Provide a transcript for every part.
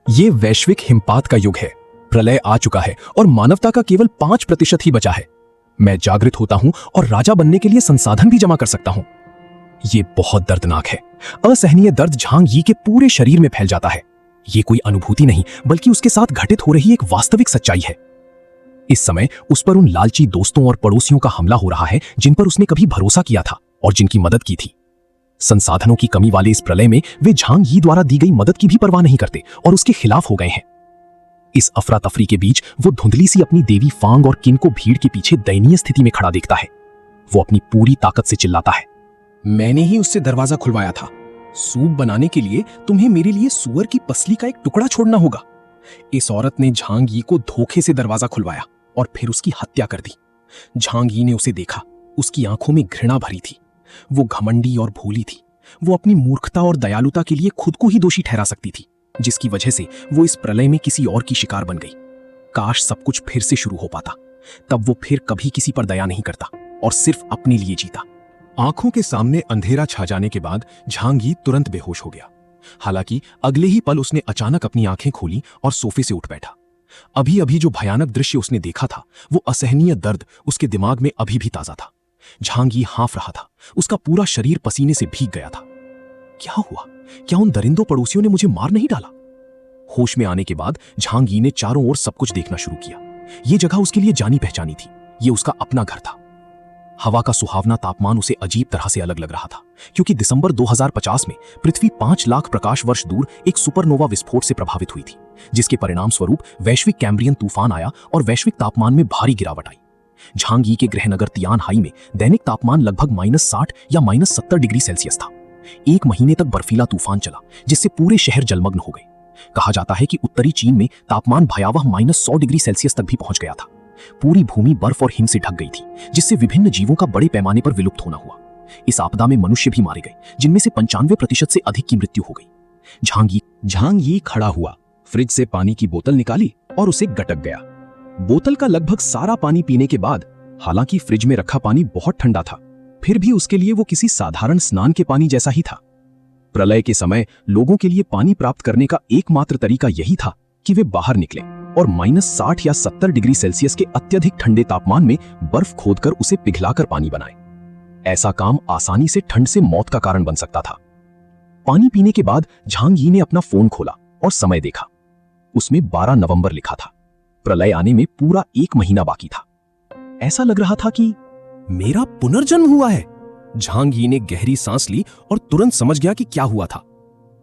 ये वैश्विक हिमपात का युग है। प्रलय आ चुका है और मानवता का केवल 5% ही बचा है। मैं जागृत होता हूं और राजा बनने के लिए संसाधन भी जमा कर सकता हूं। ये बहुत दर्दनाक है। असहनीय दर्द झांग यी के पूरे शरीर में फैल जाता है। ये कोई अनुभूति नहीं, बल्कि उसके साथ घटित हो रही एक वास्तविक सच्चाई है। इस समय उस पर उन लालची दोस्तों और पड़ोसियों का हमला हो रहा है जिन पर उसने कभी भरोसा किया था और जिनकी मदद की थी। संसाधनों की कमी वाले इस प्रलय में वे झांग यी द्वारा दी गई मदद की भी परवाह नहीं करते और उसके खिलाफ हो गए हैं। इस अफरा तफरी के बीच वो धुंधली सी अपनी देवी फांग और किन को भीड़ के पीछे दयनीय स्थिति में खड़ा देखता है। वो अपनी पूरी ताकत से चिल्लाता है, मैंने ही उससे दरवाजा खुलवाया था। सूप बनाने के लिए तुम्हें मेरे लिए सुअर की पसली का एक टुकड़ा छोड़ना होगा। इस औरत ने झांग यी को धोखे से दरवाजा खुलवाया और फिर उसकी हत्या कर दी। झांग यी ने उसे देखा। उसकी आंखों में घृणा भरी थी। वो घमंडी और भोली थी। वो अपनी मूर्खता और दयालुता के लिए खुद को ही दोषी ठहरा सकती थी, जिसकी वजह से वो इस प्रलय में किसी और की शिकार बन गई। काश सब कुछ फिर से शुरू हो पाता। तब वो फिर कभी किसी पर दया नहीं करता और सिर्फ अपने लिए जीता। आंखों के सामने अंधेरा छा जाने के बाद झांग यी तुरंत बेहोश हो गया। हालांकि अगले ही पल उसने अचानक अपनी आंखें खोली और सोफे से उठ बैठा। अभी अभी जो भयानक दृश्य उसने देखा था, वो असहनीय दर्द उसके दिमाग में अभी भी ताजा था। झांग यी हाँफ रहा था। उसका पूरा शरीर पसीने से भीग गया था। क्या हुआ? क्या उन दरिंदों पड़ोसियों ने मुझे मार नहीं डाला? होश में आने के बाद झांग यी ने चारों ओर सब कुछ देखना शुरू किया। ये जगह उसके लिए जानी पहचानी थी। ये उसका अपना घर था। हवा का सुहावना तापमान उसे अजीब तरह से अलग लग रहा था, क्योंकि दिसंबर 2050 में पृथ्वी 5 लाख प्रकाश वर्ष दूर एक सुपरनोवा विस्फोट से प्रभावित हुई थी, जिसके परिणाम स्वरूप वैश्विक कैम्ब्रियन तूफान आया और वैश्विक तापमान में भारी गिरावट आई। झांग यी के गृहनगर तियानहाई में दैनिक तापमान लगभग -60 या -70 डिग्री सेल्सियस था। एक महीने तक बर्फीला तूफान चला, जिससे पूरे शहर जलमग्न हो गए। कहा जाता है कि उत्तरी चीन में तापमान भयावह -100 डिग्री सेल्सियस तक भी पहुंच गया था। पूरी भूमि बर्फ और हिम से ढक गई थी, जिससे विभिन्न जीवों का बड़े पैमाने पर विलुप्त होना हुआ। इस आपदा में मनुष्य भी मारे गए, जिनमें से 95% से अधिक की मृत्यु हो गई। झांग यी खड़ा हुआ, फ्रिज से पानी की बोतल निकाली और उसे गटक गया। बोतल का लगभग सारा पानी पीने के बाद, हालांकि फ्रिज में रखा पानी बहुत ठंडा था, फिर भी उसके लिए वो किसी साधारण स्नान के पानी जैसा ही था। प्रलय के समय लोगों के लिए पानी प्राप्त करने का एकमात्र तरीका यही था कि वे बाहर निकले और -60 या 70 डिग्री सेल्सियस के अत्यधिक ठंडे तापमान में बर्फ खोदकर उसे पिघलाकर पानी बनाए। ऐसा काम आसानी से ठंड से मौत का कारण बन सकता था। पानी पीने के बाद झांग यी ने अपना फोन खोला और समय देखा। उसमें 12 नवंबर लिखा था। प्रलय आने में पूरा 1 महीना बाकी था। ऐसा लग रहा था कि मेरा पुनर्जन्म हुआ है। झांग यी ने गहरी सांस ली और तुरंत समझ गया कि क्या हुआ था।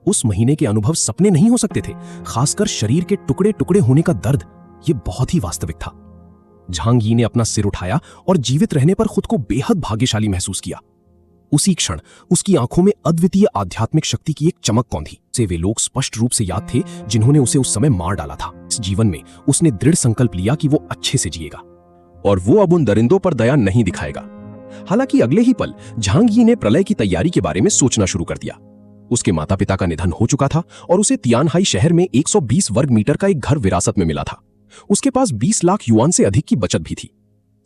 उस महीने के अनुभव सपने नहीं हो सकते थे, खासकर शरीर के टुकड़े टुकड़े होने का दर्द। यह बहुत ही वास्तविक था। झांग यी ने अपना सिर उठाया और जीवित रहने पर खुद को बेहद भाग्यशाली महसूस किया। उसी क्षण उसकी आंखों में अद्वितीय आध्यात्मिक शक्ति की एक चमक कौंधी। से वे लोग स्पष्ट रूप से याद थे जिन्होंने उसे उस समय मार डाला था। इस जीवन में उसने दृढ़ संकल्प लिया कि वो अच्छे से जिएगा और वो अब उन दरिंदों पर दया नहीं दिखाएगा। हालांकि अगले ही पल झांग यी ने प्रलय की तैयारी के बारे में सोचना शुरू कर दिया। उसके माता पिता का निधन हो चुका था और उसे तियानहाई शहर में 120 वर्ग मीटर का एक घर विरासत में मिला था। उसके पास 20 लाख युआन से अधिक की बचत भी थी।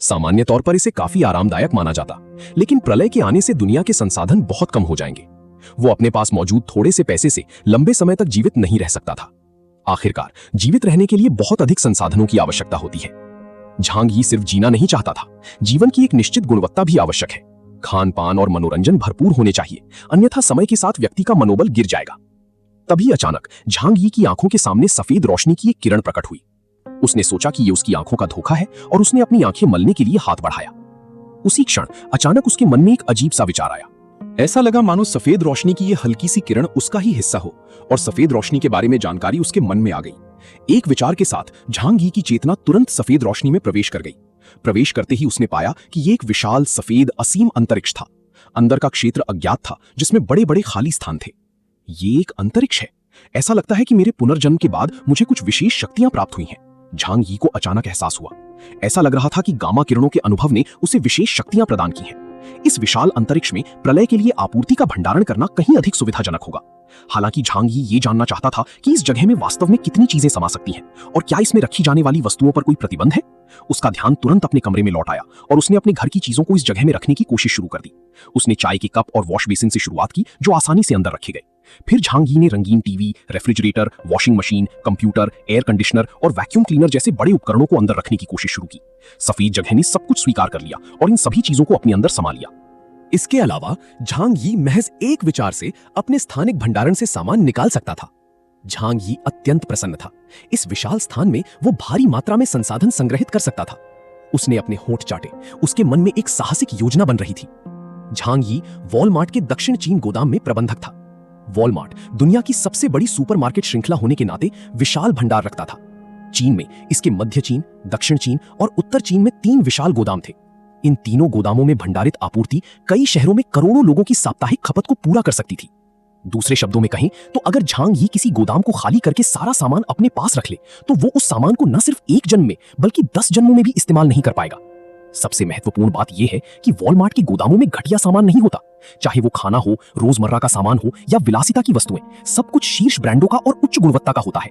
सामान्य तौर पर इसे काफी आरामदायक माना जाता, लेकिन प्रलय के आने से दुनिया के संसाधन बहुत कम हो जाएंगे। वो अपने पास मौजूद थोड़े से पैसे से लंबे समय तक जीवित नहीं रह सकता था। आखिरकार जीवित रहने के लिए बहुत अधिक संसाधनों की आवश्यकता होती है। झांग यी सिर्फ जीना नहीं चाहता था, जीवन की एक निश्चित गुणवत्ता भी आवश्यक है। खान पान और मनोरंजन भरपूर होने चाहिए, अन्यथा समय के साथ व्यक्ति का मनोबल गिर जाएगा। तभी अचानक झांग यी की आंखों के सामने सफेद रोशनी की एक किरण प्रकट हुई। उसने सोचा कि ये उसकी आंखों का धोखा है और उसने अपनी आंखें मलने के लिए हाथ बढ़ाया। उसी क्षण अचानक उसके मन में एक अजीब सा विचार आया। ऐसा लगा मानो सफेद रोशनी की ये हल्की सी किरण उसका ही हिस्सा हो और सफेद रोशनी के बारे में जानकारी उसके मन में आ गई। एक विचार के साथ झांग यी की चेतना तुरंत सफेद रोशनी में प्रवेश कर गई। प्रवेश करते ही उसने पाया कि ये एक विशाल सफेद असीम अंतरिक्ष था। अंदर का क्षेत्र अज्ञात था, जिसमें बड़े बड़े खाली स्थान थे। ये एक अंतरिक्ष है। ऐसा लगता है कि मेरे पुनर्जन्म के बाद मुझे कुछ विशेष शक्तियां प्राप्त हुई हैं। झांग यी को अचानक एहसास हुआ। ऐसा लग रहा था कि गामा किरणों के अनुभव ने उसे विशेष शक्तियां प्रदान की हैं। इस विशाल अंतरिक्ष में प्रलय के लिए आपूर्ति का भंडारण करना कहीं अधिक सुविधाजनक होगा। हालांकि झांग यी ये जानना चाहता था कि इस जगह में वास्तव में कितनी चीजें समा सकती हैं और क्या इसमें रखी जाने वाली वस्तुओं पर कोई प्रतिबंध है। उसका ध्यान तुरंत अपने कमरे में लौट आया और उसने अपने घर की चीजों को इस जगह में रखने की कोशिश शुरू कर दी। उसने चाय के कप और वॉश बेसिन से शुरुआत की, जो आसानी से अंदर रखे गए। फिर झांग यी ने रंगीन TV, refrigerator, washing machine, computer, air conditioner और वैक्यूम क्लीनर जैसे बड़े उपकरणों को अंदर रखने की कोशिश शुरू की। सफेद जगह ने सब कुछ स्वीकार कर लिया और इन सभी चीजों को अपने अंदर समा लिया। इसके अलावा झांग यी महज एक विचार से अपने स्थानिक भंडारण से सामान निकाल सकता था। झांग यी अत्यंत प्रसन्न था। इस विशाल स्थान में वो भारी मात्रा में संसाधन संग्रहित कर सकता था। उसने अपने होंठ चाटे। उसके मन में एक साहसिक योजना बन रही थी। झांग यी वॉलमार्ट के दक्षिण चीन गोदाम में प्रबंधक था। वॉलमार्ट दुनिया की सबसे बड़ी सुपरमार्केट श्रृंखला होने के नाते विशाल भंडार रखता था। चीन में इसके मध्य चीन, दक्षिण चीन और उत्तर चीन में 3 विशाल गोदाम थे। इन तीनों गोदामों में भंडारित आपूर्ति कई शहरों में करोड़ों लोगों की साप्ताहिक खपत को पूरा कर सकती थी। दूसरे शब्दों में कहें तो अगर झांग यी किसी गोदाम को खाली करके सारा सामान अपने पास रख ले तो वो उस सामान को न सिर्फ एक जन्म में बल्कि 10 जन्मों में भी इस्तेमाल नहीं कर पाएगा। सबसे महत्वपूर्ण बात यह है कि वॉलमार्ट के गोदामों में घटिया सामान नहीं होता। चाहे वो खाना हो, रोजमर्रा का सामान हो या विलासिता की वस्तुएं, सब कुछ शीर्ष ब्रांडों का और उच्च गुणवत्ता का होता है।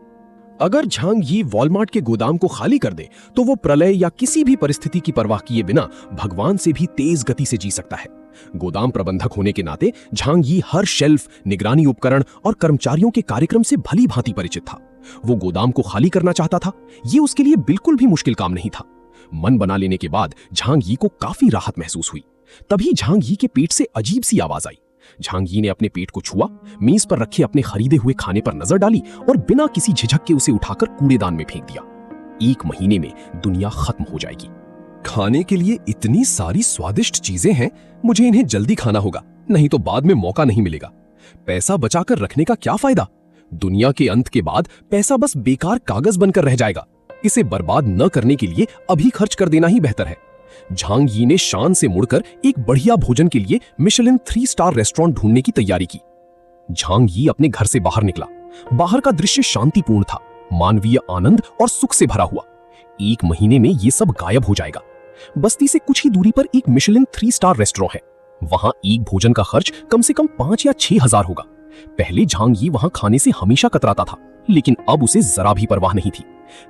अगर झांग यी वॉलमार्ट के गोदाम को खाली कर दे तो वो प्रलय या किसी भी परिस्थिति की परवाह किए बिना भगवान से भी तेज गति से जी सकता है। गोदाम प्रबंधक होने के नाते झांग यी हर शेल्फ, निगरानी उपकरण और कर्मचारियों के कार्यक्रम से भली भांति परिचित था। वो गोदाम को खाली करना चाहता था। ये उसके लिए बिल्कुल भी मुश्किल काम नहीं था। मन बना लेने के बाद झांग यी को काफी राहत महसूस हुई। तभी झांग यी के पेट से अजीब सी आवाज आई। झांग यी ने अपने पेट को छुआ, मेज पर रखे अपने खरीदे हुए खाने पर नजर डाली और बिना किसी झिझक के उसे उठाकर कूड़ेदान में फेंक दिया। 1 महीने में दुनिया खत्म हो जाएगी। खाने के लिए इतनी सारी स्वादिष्ट चीजें हैं, मुझे इन्हें जल्दी खाना होगा, नहीं तो बाद में मौका नहीं मिलेगा। पैसा बचाकर रखने का क्या फायदा? दुनिया के अंत के बाद पैसा बस बेकार कागज बनकर रह जाएगा। इसे बर्बाद न करने के लिए अभी खर्च कर देना ही बेहतर है। झांग यी ने शान से मुड़कर एक बढ़िया भोजन के लिए मिशेलिन 3 स्टार रेस्टोरेंट ढूंढने की तैयारी की। झांग यी अपने घर से बाहर निकला। बाहर का दृश्य शांतिपूर्ण था, मानवीय आनंद और सुख से भरा हुआ। 1 महीने में ये सब गायब हो जाएगा। बस्ती से कुछ ही दूरी पर एक मिशेलिन 3 स्टार रेस्टोरेंट है। वहां एक भोजन का खर्च कम से कम 5 या 6 हजार होगा। पहले झांग यी वहां खाने से हमेशा कतराता था, लेकिन अब उसे जरा भी परवाह नहीं थी।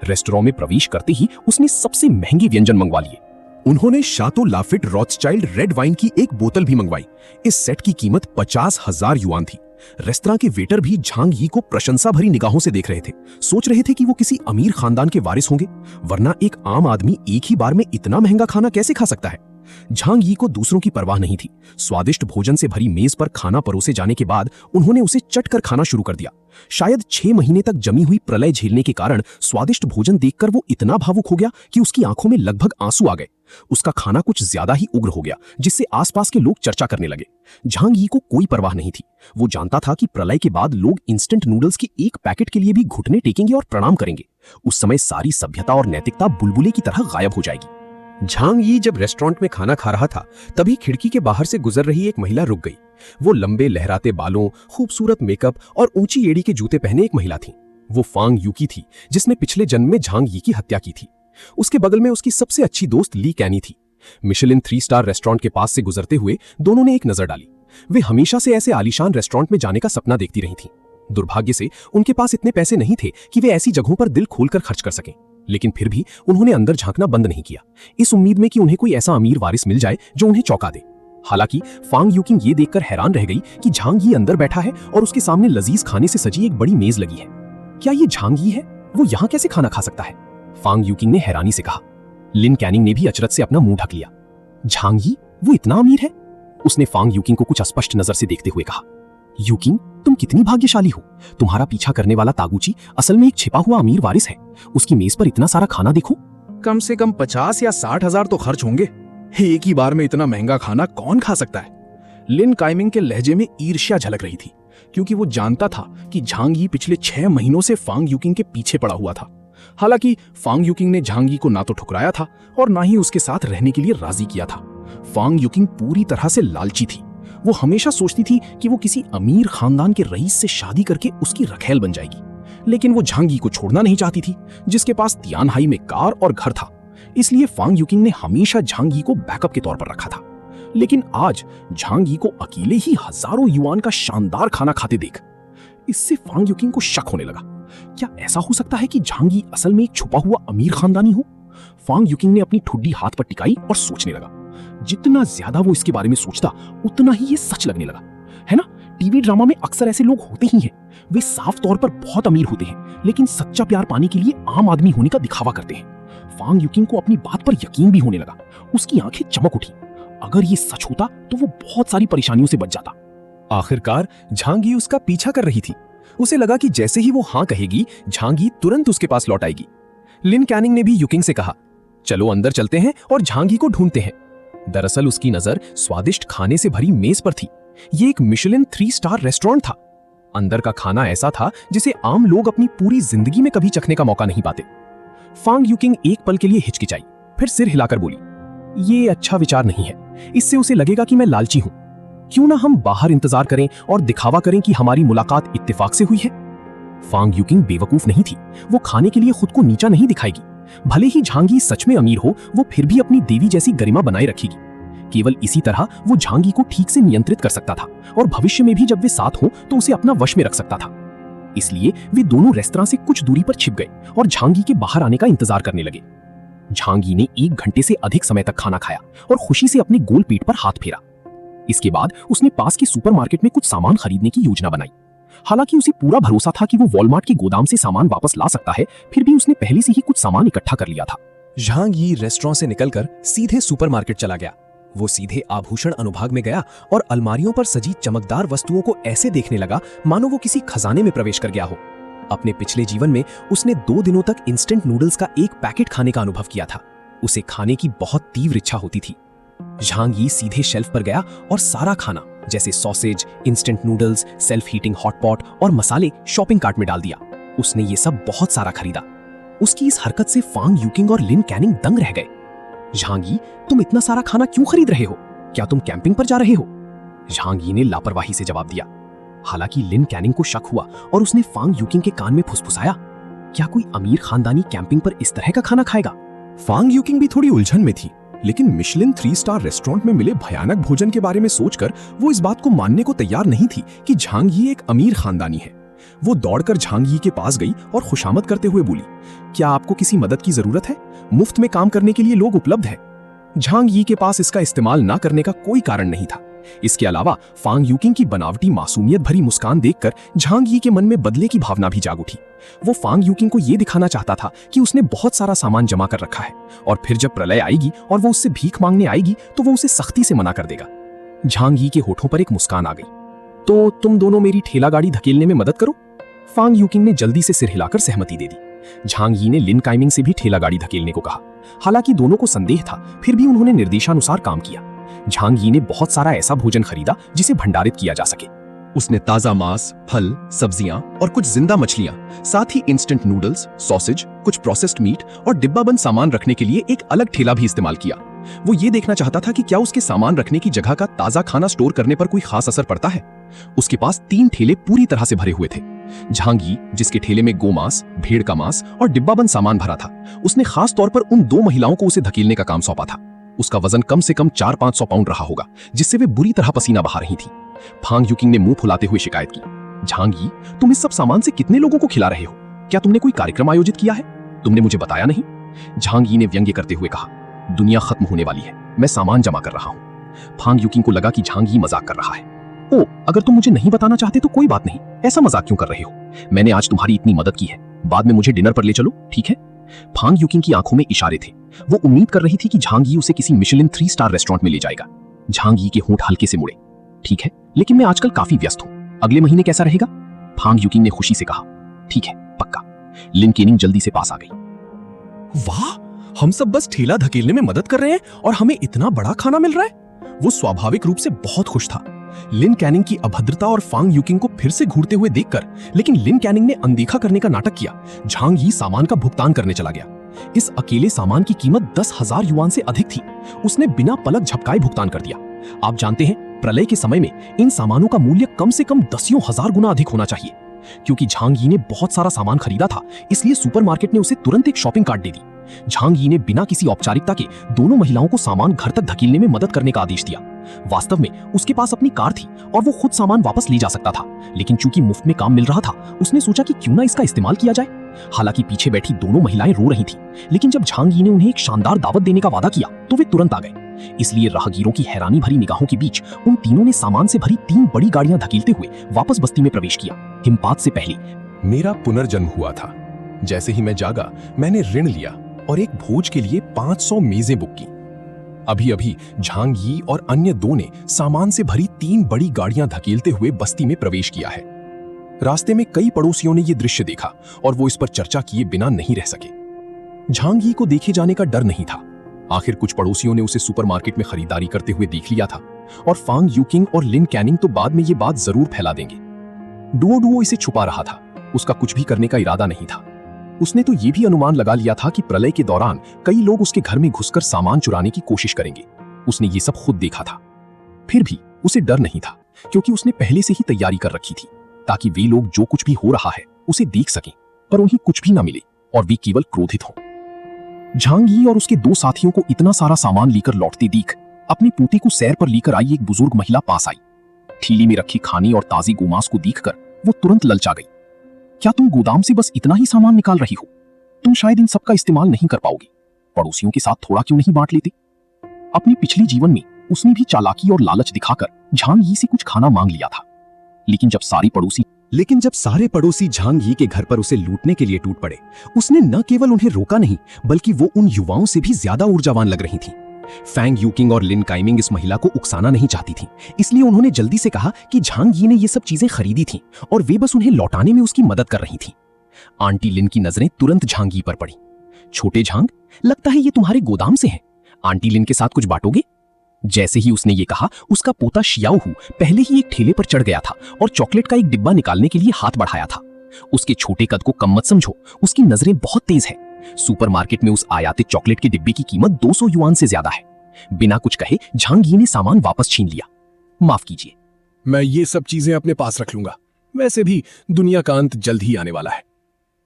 रेस्टोरेंट में प्रवेश करते ही उसने सबसे महंगे व्यंजन मंगवा लिए। उन्होंने शातो लाफिट रॉथस्चाइल्ड रेड वाइन की एक बोतल भी मंगवाई। इस सेट की कीमत 50,000 युआन थी। रेस्तरां के वेटर भी झांग यी को प्रशंसा भरी निगाहों से देख रहे थे। सोच रहे थे कि वो किसी अमीर खानदान के वारिस होंगे, वरना एक आम आदमी एक ही बार में इतना महंगा खाना कैसे खा सकता है। झांग यी को दूसरों की परवाह नहीं थी। स्वादिष्ट भोजन से भरी मेज पर खाना परोसे जाने के बाद उन्होंने उसे चट कर खाना शुरू कर दिया। शायद 6 महीने तक जमी हुई प्रलय झेलने के कारण स्वादिष्ट भोजन देखकर वो इतना भावुक हो गया कि उसकी आंखों में लगभग आंसू आ गए। उसका खाना कुछ ज्यादा ही उग्र हो गया, जिससे आसपास के लोग चर्चा करने लगे। झांग यी को कोई परवाह नहीं थी। वो जानता था कि प्रलय के बाद लोग इंस्टेंट नूडल्स के एक पैकेट के लिए भी घुटने टेकेंगे और प्रणाम करेंगे। उस समय सारी सभ्यता और नैतिकता बुलबुले की तरह गायब हो जाएगी। झांग यी जब रेस्टोरेंट में खाना खा रहा था, तभी खिड़की के बाहर से गुजर रही एक महिला रुक गई। वो लंबे लहराते बालों, खूबसूरत मेकअप और ऊंची एड़ी के जूते पहने एक महिला थी। वो फांग यूकी थी, जिसने पिछले जन्म में झांग यी की हत्या की थी। उसके बगल में उसकी सबसे अच्छी दोस्त ली कैनी थी। मिशेलिन 3 स्टार रेस्टोरेंट के पास से गुजरते हुए दोनों ने एक नजर डाली। वे हमेशा से ऐसे आलीशान रेस्टोरेंट में जाने का सपना देखती रही थीं। दुर्भाग्य से उनके पास इतने पैसे नहीं थे कि वे ऐसी जगहों पर दिल खोलकर खर्च कर सकें, लेकिन फिर भी उन्होंने अंदर झांकना बंद नहीं किया, इस उम्मीद में कि उन्हें कोई ऐसा अमीर वारिस मिल जाए जो उन्हें चौंका दे। हालांकि फांग यूकिंग ये देखकर हैरान रह गई कि झांग यी अंदर बैठा है और उसके सामने लजीज खाने से सजी एक बड़ी मेज लगी है। क्या ये झांग यी है? वो यहाँ कैसे खाना खा सकता है? फांग यूकिंग ने हैरानी से कहा। लिन कैनिंग ने भी अचरज से अपना मुंह ढक लिया। झांग यी वो इतना अमीर है? उसने फांग यूकिंग को कुछ अस्पष्ट नजर से देखते हुए कहा। यूकिंग, तुम कितनी भाग्यशाली हो। तुम्हारा पीछा करने वाला तागुची असल में एक छिपा हुआ अमीर वारिस है। उसकी मेज पर इतना सारा खाना देखो। कम से कम 50 या 60 हजार तो खर्च होंगे। एक ही बार में इतना महंगा खाना कौन खा सकता है? लिन काइमिंग के लहजे में ईर्ष्या झलक रही थी, क्योंकि वो जानता था कि झांग यी पिछले 6 महीनों से फांग यूकिंग के पीछे पड़ा हुआ था। हालांकि फांग यूकिंग ने झांग यी को ना तो ठुकराया था और ना ही उसके साथ रहने के लिए राजी किया था। फांग यूकिंग पूरी तरह से लालची थी। वो हमेशा सोचती थी कि वो किसी अमीर खानदान के रईस से शादी करके उसकी रखेल बन जाएगी, लेकिन वो झांग यी को छोड़ना नहीं चाहती थी, जिसके पास तियानहाई में कार और घर था। इसलिए फांग यूकिंग ने हमेशा झांग यी को बैकअप के तौर पर रखा था। लेकिन आज झांग यी को अकेले ही हजारों युआन का शानदार खाना खाते देख इससे फांग यूकिंग को शक होने लगा। क्या ऐसा हो सकता है कि झांग यी असल में एक छुपा हुआ अमीर खानदानी हो? फांग यूकिंग ने अपनी ठुड्डी हाथ पर टिकाई और सोचने लगा। जितना ज्यादा वो इसके बारे में सोचता, उतना ही ये सच लगने लगा, है ना? टीवी ड्रामा में अक्सर ऐसे लोग होते ही हैं। वे साफ तौर पर बहुत अमीर होते हैं, लेकिन सच्चा प्यार पाने के लिए आम आदमी होने का दिखावा करते हैं। फांग यूकिंग को अपनी बात पर यकीन भी होने लगा। उसकी आंखें चमक उठी। अगर ये सच होता तो वो बहुत सारी परेशानियों से बच जाता। आखिरकार झांग यी उसका पीछा कर रही थी। उसे लगा कि जैसे ही वो हां कहेगी, झांग यी तुरंत उसके पास लौट आएगी। लिन कैनिंग ने भी युकिंग से कहा, चलो अंदर चलते हैं और झांग यी को ढूंढते हैं। दरअसल उसकी नजर स्वादिष्ट खाने से भरी मेज पर थी। ये एक मिशेलिन 3 स्टार रेस्टोरेंट था। अंदर का खाना ऐसा था जिसे आम लोग अपनी पूरी जिंदगी में कभी चखने का मौका नहीं पाते। फांग यूकिंग एक पल के लिए हिचकिचाई, फिर सिर हिलाकर बोली, ये अच्छा विचार नहीं है। इससे उसे लगेगा कि मैं लालची हूं। क्यों ना हम बाहर इंतजार करें और दिखावा करें कि हमारी मुलाकात इत्तेफाक से हुई है। फांग यूकिंग बेवकूफ नहीं थी। वो खाने के लिए खुद को नीचा नहीं दिखाएगी। भले ही झांग यी सच में अमीर हो, वो फिर भी अपनी देवी जैसी गरिमा बनाए रखेगी। केवल इसी तरह वो झांग यी को ठीक से नियंत्रित कर सकता था और भविष्य में भी जब वे साथ हो तो उसे अपना वश में रख सकता था। इसलिए वे दोनों रेस्तरां से कुछ दूरी पर छिप गए और झांग यी के बाहर आने का इंतजार करने लगे। झांग यी ने 1 घंटे से अधिक समय तक खाना खाया और खुशी से अपने गोल पेट पर हाथ फेरा। इसके बाद उसने पास के सुपरमार्केट में कुछ सामान खरीदने की योजना बनाई। हालांकि उसे पूरा भरोसा था कि वो वॉलमार्ट के गोदाम से सामान वापस ला सकता है, फिर भी उसने पहले से ही कुछ सामान इकट्ठा कर लिया था। झांग यी रेस्टोरेंट से निकलकर सीधे सुपरमार्केट चला गया। वो सीधे आभूषण अनुभाग में गया और अलमारियों पर सजी चमकदार वस्तुओं को ऐसे देखने लगा मानो वो किसी खजाने में प्रवेश कर गया हो। अपने पिछले जीवन में उसने 2 दिनों तक इंस्टेंट नूडल्स का एक पैकेट खाने का अनुभव किया था। उसे खाने की बहुत तीव्र इच्छा होती थी। झांग यी सीधे शेल्फ पर गया और सारा खाना जैसे sausage, instant noodles, self heating hot pot और मसाले शॉपिंग कार्ट में डाल दिया। उसने ये सब बहुत सारा खरीदा। उसकी इस हरकत से फांग यूकिंग और लिन कैनिंग दंग रह गए। झांग यी, तुम इतना सारा खाना क्यों खरीद रहे हो? क्या तुम कैंपिंग पर जा रहे हो? झांग यी ने लापरवाही से जवाब दिया। हालांकि लिन कैनिंग को शक हुआ और उसने फांग यूकिंग के कान में फुसफुसाया, क्या कोई अमीर खानदानी कैंपिंग पर इस तरह का खाना खाएगा? फांग यूकिंग भी थोड़ी उलझन में थी, लेकिन मिशेलिन 3 स्टार रेस्टोरेंट में मिले भयानक भोजन के बारे में सोचकर वो इस बात को मानने को तैयार नहीं थी कि झांग यी एक अमीर खानदानी है। वो दौड़कर झांग यी के पास गई और खुशामद करते हुए बोली, क्या आपको किसी मदद की जरूरत है? मुफ्त में काम करने के लिए लोग उपलब्ध हैं। झांग यी के पास इसका इस्तेमाल ना करने का कोई कारण नहीं था। इसके अलावा फांग यूकिंग की बनावटी मासूमियत भरी मुस्कान देखकर झांग यी के मन में बदले की भावना भी जाग उठी। वो फांग यूकिंग को यह दिखाना चाहता था कि उसने बहुत सारा सामान जमा कर रखा है और फिर जब प्रलय आएगी और वो उससे भीख मांगने आएगी तो वो उसे सख्ती से मना कर देगा। झांग यी के होठों पर एक मुस्कान आ गई। तो तुम दोनों मेरी ठेला गाड़ी धकेलने में मदद करो। फांग यूकिंग ने जल्दी से सिर हिलाकर सहमति दे दी। झांग यी ने लिन काइमिंग से भी ठेला गाड़ी धकेलने को कहा। हालांकि दोनों को संदेह था, फिर भी उन्होंने निर्देशानुसार काम किया। झांग यी ने बहुत सारा ऐसा भोजन खरीदा जिसे भंडारित किया जा सके। उसने ताजा मांस, फल, सब्जियां और कुछ जिंदा मछलियां, साथ ही इंस्टेंट नूडल्स, सॉसेज, कुछ प्रोसेस्ड मीट और डिब्बाबंद सामान रखने के लिए एक अलग ठेला भी इस्तेमाल किया। वो ये देखना चाहता था कि क्या उसके सामान रखने की जगह का ताजा खाना स्टोर करने पर कोई खास असर पड़ता है। उसके पास 3 ठेले पूरी तरह से भरे हुए थे। झांग यी, जिसके ठेले में गोमांस, भेड़ का मांस और डिब्बाबंद सामान भरा था, उसने खास तौर पर उन 2 महिलाओं को उसे धकेलने का काम सौंपा था। उसका वजन कम से कम 400-500 पाउंड रहा होगा, जिससे वे बुरी तरह पसीना बहा रही थी। फांग यूकिंग ने मुंह फुलाते हुए शिकायत की, झांग यी, तुम इस सब सामान से कितने लोगों को खिला रहे हो? क्या तुमने कोई कार्यक्रम आयोजित किया है? तुमने मुझे बताया नहीं। झांग यी ने व्यंग्य करते हुए कहा, दुनिया खत्म होने वाली है, मैं सामान जमा कर रहा हूं। फांग यूकिंग को लगा कि झांग यी मजाक कर रहा है। ओ, अगर तुम मुझे नहीं बताना चाहते तो कोई बात नहीं, ऐसा मजाक क्यों कर रहे हो? मैंने आज तुम्हारी इतनी मदद की है, बाद में मुझे डिनर पर ले चलो, ठीक है? फांग यूकिंग की आंखों में इशारे थे। वो उम्मीद कर रही थी कि झांग यी उसे किसी मिशेलिन 3 स्टार रेस्टोरेंट में ले जाएगा। झांग यी के होंठ हल्के से मुड़े। ठीक है, लेकिन मैं आजकल काफी व्यस्त हूं, अगले महीने कैसा रहेगा? फांग यूकिंग ने खुशी से कहा, ठीक है, पक्का। लिन केनिंग जल्दी से पास आ गई। वाह, हम सब बस ठेला धकेलने में मदद कर रहे हैं और हमें इतना बड़ा खाना मिल रहा है। वो स्वाभाविक रूप से बहुत खुश था। लिन कैनिंग की अभद्रता और फांग यूकिंग को फिर से घूरते हुए देखकर, लेकिन लिन कैनिंग ने अनदेखा करने का नाटक किया। झांग यी सामान का भुगतान करने चला गया। इस अकेले सामान की कीमत 10,000 युआन से अधिक थी। उसने बिना पलक झपकाए भुगतान कर दिया। आप जानते हैं, प्रलय के समय में इन सामानों का मूल्य कम से कम 10,000 गुना अधिक होना चाहिए। क्योंकि झांग यी ने बहुत सारा सामान खरीदा था, इसलिए सुपरमार्केट ने उसे तुरंत एक शॉपिंग कार्ट दे दी। झांग यी ने बिना किसी औपचारिकता के दोनों महिलाओं को सामान घर तक धकेलने में मदद करने का आदेश दिया। वास्तव में उसके पास अपनी कार थी और वो खुद सामान वापस ले जा सकता था, लेकिन चूंकि मुफ्त में काम मिल रहा था, उसने सोचा कि क्यों ना इसका इस्तेमाल किया जाए। हालांकि पीछे बैठी दोनों महिलाएं रो रही थी, लेकिन जब झांग यी ने उन्हें एक शानदार दावत देने का वादा किया तो वे तुरंत आ गए। इसलिए राहगीरों की हैरानी भरी निगाहों के बीच उन तीनों ने सामान से भरी 3 बड़ी गाड़ियां धकेलते हुए वापस बस्ती में प्रवेश किया, हिमपात से पहले। मेरा पुनर्जन्म हुआ था। जैसे ही मैं जागा, मैंने ऋण लिया और एक भोज के लिए 500 मेजें बुक की। अभी अभी झांग यी और अन्य 2 ने सामान से भरी 3 बड़ी गाड़ियां धकेलते हुए बस्ती में प्रवेश किया है। रास्ते में कई पड़ोसियों ने यह दृश्य देखा और वो इस पर चर्चा किए बिना नहीं रह सके। झांग यी को देखे जाने का डर नहीं था। आखिर कुछ पड़ोसियों ने उसे सुपरमार्केट में खरीदारी करते हुए देख लिया था और फांग यूकिंग और लिन कैनिंग तो बाद में ये बात जरूर फैला देंगे। डुओ इसे छुपा रहा था, उसका कुछ भी करने का इरादा नहीं था। उसने तो ये भी अनुमान लगा लिया था कि प्रलय के दौरान कई लोग उसके घर में घुसकर सामान चुराने की कोशिश करेंगे। उसने ये सब खुद देखा था। फिर भी उसे डर नहीं था, क्योंकि उसने पहले से ही तैयारी कर रखी थी ताकि वे लोग जो कुछ भी हो रहा है उसे देख सकें, पर उन्हें कुछ भी ना मिले और वे केवल क्रोधित हों। झांग यी और उसके 2 साथियों को इतना सारा सामान लेकर लौटते देख अपने पोते को सैर पर लेकर आई एक बुजुर्ग महिला पास आई। ठेली में रखी खाने और ताजी गोमांस को देखकर वो तुरंत ललचा गई। क्या तुम गोदाम से बस इतना ही सामान निकाल रही हो? तुम शायद इन सब का इस्तेमाल नहीं कर पाओगी। पड़ोसियों के साथ थोड़ा क्यों नहीं बांट लेते? अपने पिछले जीवन में उसने भी चालाकी और लालच दिखाकर झांग यी से कुछ खाना मांग लिया था, लेकिन जब सारे पड़ोसी झांग यी के घर पर उसे लूटने के लिए टूट पड़े, उसने न केवल उन्हें रोका नहीं, बल्कि वो उन युवाओं से भी ज्यादा ऊर्जावान लग रही थीं। फैंग यूकिंग और लिन काइमिंग इस महिला को उकसाना नहीं चाहती थीं, इसलिए उन्होंने जल्दी से कहा कि झांग यी ने ये सब चीजें खरीदी थीं और वे बस उन्हें लौटाने में उसकी मदद कर रही थीं। आंटी लिन की नजरें तुरंत झांग यी पर पड़ी। छोटे झांग, लगता है ये तुम्हारे गोदाम से है। आंटी लिन के साथ कुछ बांटोगे? जैसे ही उसने ये कहा, उसका पोता शियाओहू पहले ही एक ठेले पर चढ़ गया था और चॉकलेट का एक डिब्बा निकालने के लिए हाथ बढ़ाया था। उसके छोटे कद को कम मत समझो, उसकी नजरें बहुत तेज है। सुपरमार्केट में उस आयातित चॉकलेट के डिब्बे की कीमत 200 युआन से ज्यादा है। बिना कुछ कहे झांग यी ने सामान वापस छीन लिया। माफ कीजिए, मैं ये सब चीजें अपने पास रख लूंगा। वैसे भी दुनिया का अंत जल्द ही आने वाला है।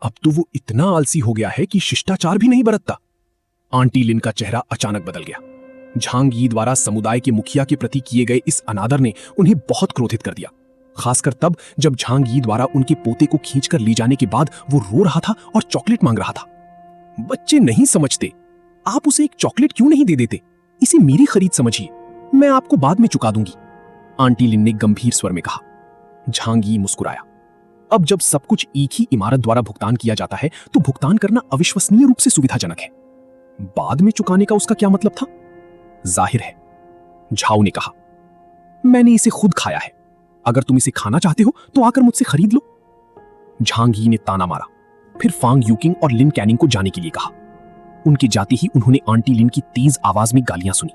अब तो वो इतना आलसी हो गया है कि शिष्टाचार भी नहीं बरतता। आंटी लिन का चेहरा अचानक बदल गया। झांग यी द्वारा समुदाय के मुखिया के प्रति किए गए इस अनादर ने उन्हें बहुत क्रोधित कर दिया, खासकर तब जब झांग यी द्वारा उनके पोते को खींचकर ले जाने के बाद वो रो रहा था और चॉकलेट मांग रहा था। बच्चे नहीं समझते, आप उसे एक चॉकलेट क्यों नहीं दे देते? इसे मेरी खरीद समझिए, मैं आपको बाद में चुका दूंगी, आंटी लिन ने गंभीर स्वर में कहा। झांग यी मुस्कुराया। अब जब सब कुछ एक ही इमारत द्वारा भुगतान किया जाता है तो भुगतान करना अविश्वसनीय रूप से सुविधाजनक है। बाद में चुकाने का उसका क्या मतलब था? जाहिर है, झाओ ने कहा, मैंने इसे खुद खाया है। अगर तुम इसे खाना चाहते हो तो आकर मुझसे खरीद लो। झांग यी ने ताना मारा, फिर फांग यूकिंग और लिन कैनिंग को जाने के लिए कहा। उनके जाते ही उन्होंने आंटी लिन की तेज आवाज में गालियां सुनी।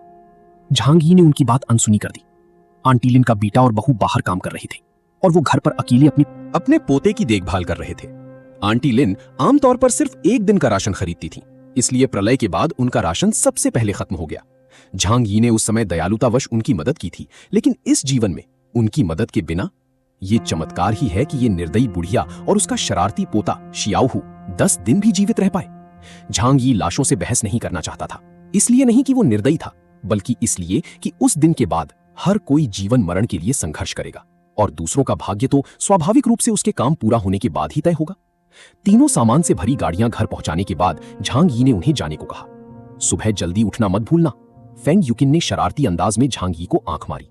झांग यी ने उनकी बात अनसुनी कर दी। आंटी लिन का बेटा और बहू बाहर काम कर रहे थे और वो घर पर अकेले अपने पोते की देखभाल कर रहे थे। आंटी लिन आमतौर पर सिर्फ 1 दिन का राशन खरीदती थी, इसलिए प्रलय के बाद उनका राशन सबसे पहले खत्म हो गया। झांग यी ने उस समय दयालुतावश उनकी मदद की थी, लेकिन इस जीवन में उनकी मदद के बिना ये चमत्कार ही है कि ये निर्दयी बुढ़िया और उसका शरारती पोता शियाओहू 10 दिन भी जीवित रह पाए। झांग यी लाशों से बहस नहीं करना चाहता था, इसलिए नहीं कि वो निर्दयी था, बल्कि इसलिए कि उस दिन के बाद हर कोई जीवन मरण के लिए संघर्ष करेगा और दूसरों का भाग्य तो स्वाभाविक रूप से उसके काम पूरा होने के बाद ही तय होगा। तीनों सामान से भरी गाड़ियां घर पहुंचाने के बाद झांग यी ने उन्हें जाने को कहा। सुबह जल्दी उठना मत भूलना। फेंग यूकिन ने शरारती अंदाज में झांग यी को आंख मारी।